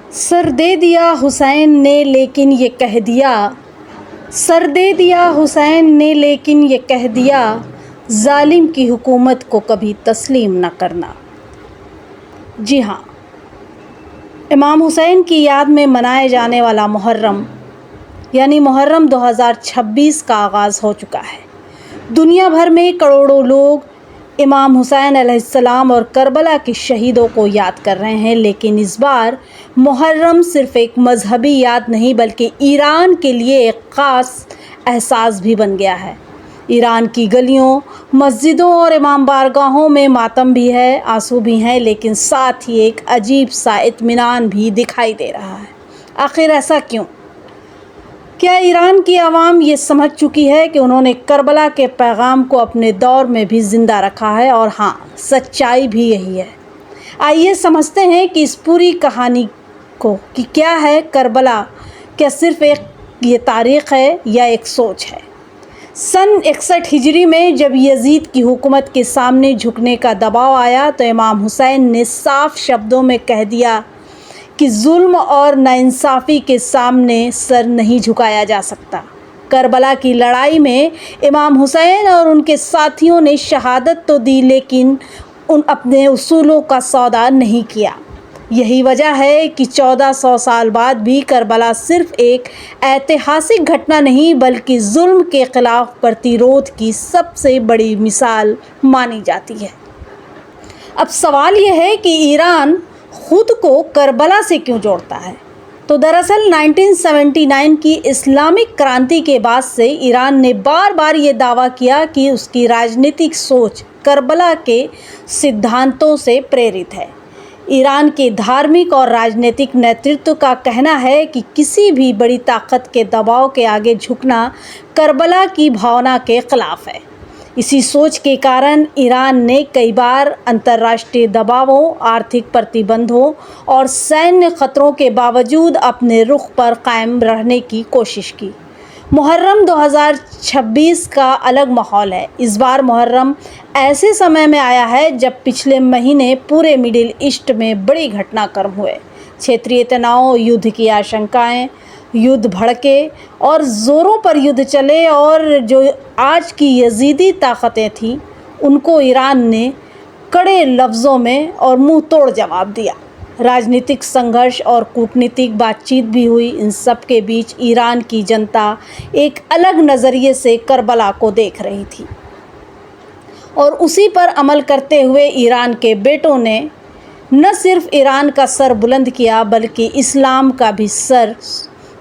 Sir दे दिया हुसैन ने लेकिन ये कह दिया, सर दे दिया हुसैन ने लेकिन ये कह दिया, जालिम की हुकूमत को कभी तस्लीम न करना। जी हाँ, इमाम हुसैन की याद में मनाए जाने वाला मुहर्रम यानी मुहर्रम 2026 का आगाज़ हो चुका है। दुनिया भर में करोड़ों लोग इमाम हुसैन अलैहिस्सलाम और करबला के शहीदों को याद कर रहे हैं, लेकिन इस बार मुहर्रम सिर्फ एक मजहबी याद नहीं बल्कि ईरान के लिए एक ख़ास एहसास भी बन गया है। ईरान की गलियों, मस्जिदों और इमाम बारगाहों में मातम भी है, आंसू भी हैं, लेकिन साथ ही एक अजीब सा इत्मीनान भी दिखाई दे रहा है। आखिर ऐसा क्यों? क्या ईरान की आवाम ये समझ चुकी है कि उन्होंने करबला के पैगाम को अपने दौर में भी ज़िंदा रखा है? और हाँ, सच्चाई भी यही है। आइए समझते हैं कि इस पूरी कहानी को कि क्या है करबला। क्या सिर्फ एक ये तारीख़ है या एक सोच है? सन 61 हिजरी में जब यजीद की हुकूमत के सामने झुकने का दबाव आया तो इमाम हुसैन ने साफ शब्दों में कह दिया कि जुल्म और नाइंसाफ़ी के सामने सर नहीं झुकाया जा सकता। करबला की लड़ाई में इमाम हुसैन और उनके साथियों ने शहादत तो दी, लेकिन उन अपने उसूलों का सौदा नहीं किया। यही वजह है कि 1400 साल बाद भी करबला सिर्फ एक ऐतिहासिक घटना नहीं बल्कि जुल्म के ख़िलाफ़ प्रतिरोध की सबसे बड़ी मिसाल मानी जाती है। अब सवाल यह है कि ईरान खुद को करबला से क्यों जोड़ता है? तो दरअसल 1979 की इस्लामिक क्रांति के बाद से ईरान ने बार बार ये दावा किया कि उसकी राजनीतिक सोच करबला के सिद्धांतों से प्रेरित है। ईरान के धार्मिक और राजनीतिक नेतृत्व का कहना है कि किसी भी बड़ी ताकत के दबाव के आगे झुकना करबला की भावना के खिलाफ है। इसी सोच के कारण ईरान ने कई बार अंतर्राष्ट्रीय दबावों, आर्थिक प्रतिबंधों और सैन्य खतरों के बावजूद अपने रुख पर कायम रहने की कोशिश की। मुहर्रम 2026 का अलग माहौल है। इस बार मुहर्रम ऐसे समय में आया है जब पिछले महीने पूरे मिडिल ईस्ट में बड़ी घटनाक्रम हुए। क्षेत्रीय तनाव, युद्ध की आशंकाएं, युद्ध भड़के और ज़ोरों पर युद्ध चले, और जो आज की यजीदी ताकतें थीं उनको ईरान ने कड़े लफ्ज़ों में और मुंह तोड़ जवाब दिया। राजनीतिक संघर्ष और कूटनीतिक बातचीत भी हुई। इन सब के बीच ईरान की जनता एक अलग नज़रिए से करबला को देख रही थी और उसी पर अमल करते हुए ईरान के बेटों ने न सिर्फ ईरान का सर बुलंद किया बल्कि इस्लाम का भी सर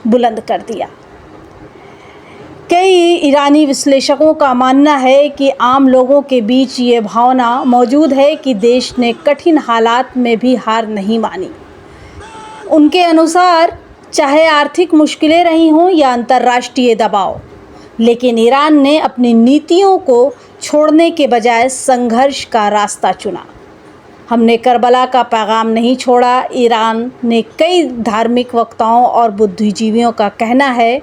बुलंद कर दिया। कई ईरानी विश्लेषकों का मानना है कि आम लोगों के बीच ये भावना मौजूद है कि देश ने कठिन हालात में भी हार नहीं मानी। उनके अनुसार चाहे आर्थिक मुश्किलें रही हों या अंतर्राष्ट्रीय दबाव, लेकिन ईरान ने अपनी नीतियों को छोड़ने के बजाय संघर्ष का रास्ता चुना। हमने करबला का पैगाम नहीं छोड़ा। ईरान ने कई धार्मिक वक्ताओं और बुद्धिजीवियों का कहना है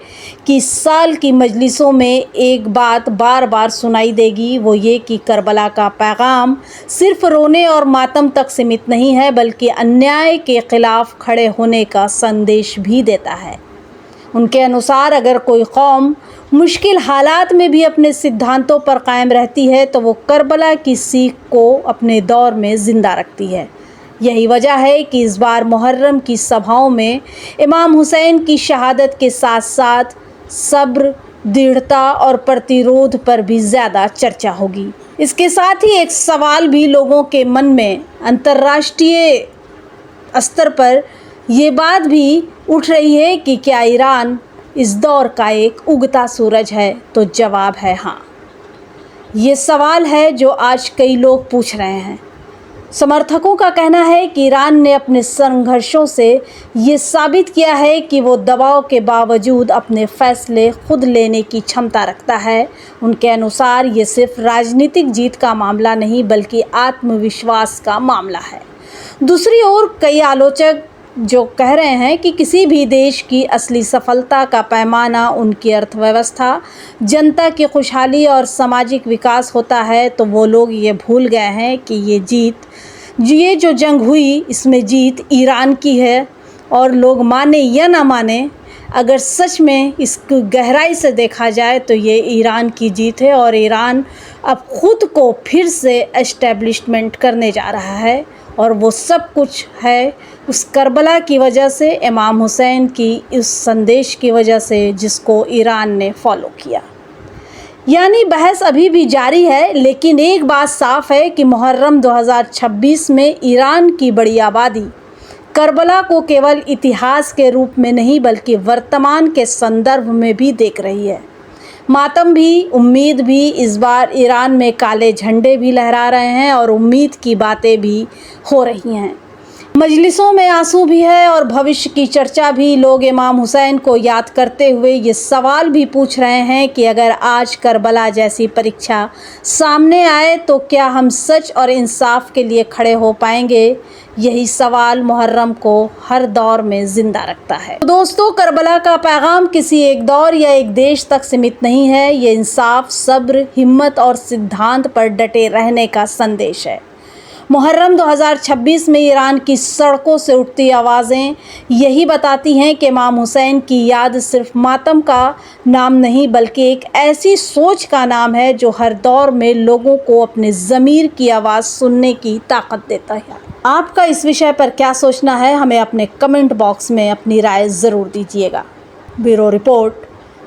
कि इस साल की मजलिसों में एक बात बार बार सुनाई देगी, वो ये कि करबला का पैगाम सिर्फ रोने और मातम तक सीमित नहीं है बल्कि अन्याय के ख़िलाफ़ खड़े होने का संदेश भी देता है। उनके अनुसार अगर कोई कौम मुश्किल हालात में भी अपने सिद्धांतों पर कायम रहती है तो वो करबला की सीख को अपने दौर में ज़िंदा रखती है। यही वजह है कि इस बार मुहर्रम की सभाओं में इमाम हुसैन की शहादत के साथ साथ सब्र, दृढ़ता और प्रतिरोध पर भी ज़्यादा चर्चा होगी। इसके साथ ही एक सवाल भी लोगों के मन में अंतर्राष्ट्रीय स्तर पर ये बात भी उठ रही है कि क्या ईरान इस दौर का एक उगता सूरज है? तो जवाब है हाँ। ये सवाल है जो आज कई लोग पूछ रहे हैं। समर्थकों का कहना है कि ईरान ने अपने संघर्षों से ये साबित किया है कि वो दबाव के बावजूद अपने फैसले खुद लेने की क्षमता रखता है। उनके अनुसार ये सिर्फ राजनीतिक जीत का मामला नहीं बल्कि आत्मविश्वास का मामला है। दूसरी ओर कई आलोचक जो कह रहे हैं कि किसी भी देश की असली सफलता का पैमाना उनकी अर्थव्यवस्था, जनता की खुशहाली और सामाजिक विकास होता है, तो वो लोग ये भूल गए हैं कि ये जो जंग हुई इसमें जीत ईरान की है और लोग माने या ना माने, अगर सच में इसको गहराई से देखा जाए तो ये ईरान की जीत है और ईरान अब ख़ुद को फिर से एस्टेब्लिशमेंट करने जा रहा है। और वो सब कुछ है उस करबला की वजह से, इमाम हुसैन की उस संदेश की वजह से जिसको ईरान ने फॉलो किया। यानी बहस अभी भी जारी है, लेकिन एक बात साफ है कि मुहर्रम 2026 में ईरान की बड़ी आबादी करबला को केवल इतिहास के रूप में नहीं बल्कि वर्तमान के संदर्भ में भी देख रही है। मातम भी, उम्मीद भी, इस बार ईरान में काले झंडे भी लहरा रहे हैं और उम्मीद की बातें भी हो रही हैं। मजलिसों में आंसू भी है और भविष्य की चर्चा भी। लोग इमाम हुसैन को याद करते हुए ये सवाल भी पूछ रहे हैं कि अगर आज करबला जैसी परीक्षा सामने आए तो क्या हम सच और इंसाफ के लिए खड़े हो पाएंगे? यही सवाल मुहर्रम को हर दौर में ज़िंदा रखता है। तो दोस्तों, करबला का पैगाम किसी एक दौर या एक देश तक सीमित नहीं है। ये इंसाफ, सब्र, हिम्मत और सिद्धांत पर डटे रहने का संदेश है। मुहर्रम 2026 में ईरान की सड़कों से उठती आवाज़ें यही बताती हैं कि इमाम हुसैन की याद सिर्फ मातम का नाम नहीं बल्कि एक ऐसी सोच का नाम है जो हर दौर में लोगों को अपने ज़मीर की आवाज़ सुनने की ताकत देता है। आपका इस विषय पर क्या सोचना है? हमें अपने कमेंट बॉक्स में अपनी राय ज़रूर दीजिएगा। Bureau report,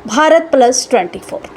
Bharat plus 24।